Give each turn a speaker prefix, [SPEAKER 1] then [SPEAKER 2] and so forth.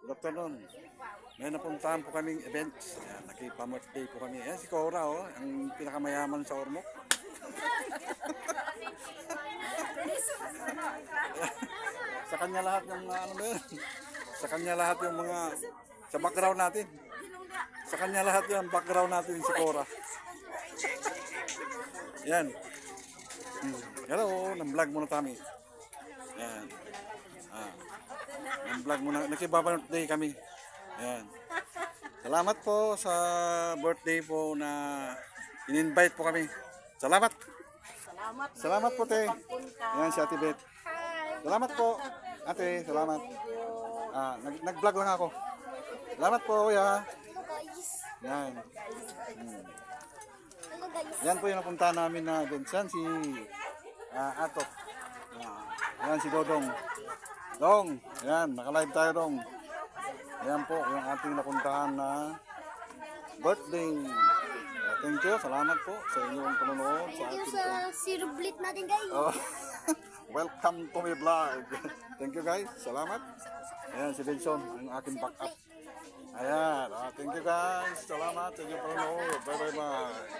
[SPEAKER 1] Good afternoon. May napuntahan po kaming events. Ayan, nakipambirthday po kami. Ayan si Cora, oh, ang pinakamayaman sa Ormoc. Sa kanya lahat ng ano ba yun? Sa kanya lahat yung mga sa background natin. Sa kanya lahat yung background natin si Cora. Yan. Hello, nang-vlog muna kami. Yan. Nang-vlog muna. Nakibabirthday kami. Yan. Salamat po sa birthday po na in-invite po kami. Salamat. Salamat po, te. Yan si Ate Beth. Salamat po. Ate, salamat. Nag-vlog lang ako. Salamat po, kuya. Yan. Yan po yung napunta namin na events. Yan si Atok. Yan si Dodong. Dong. Yan, naka-live tayo, Dong. Yan po yung ating napuntahan na birthday. Thank you. Salamat po sa inyong panonood.
[SPEAKER 2] Thank you sa zero blit natin, guys.
[SPEAKER 1] Oh, welcome to my vlog. Thank you guys. Salamat. Ayan si Benson, ang aking backup. Ayan. Thank you guys. Salamat sa inyong panonood. Bye bye bye.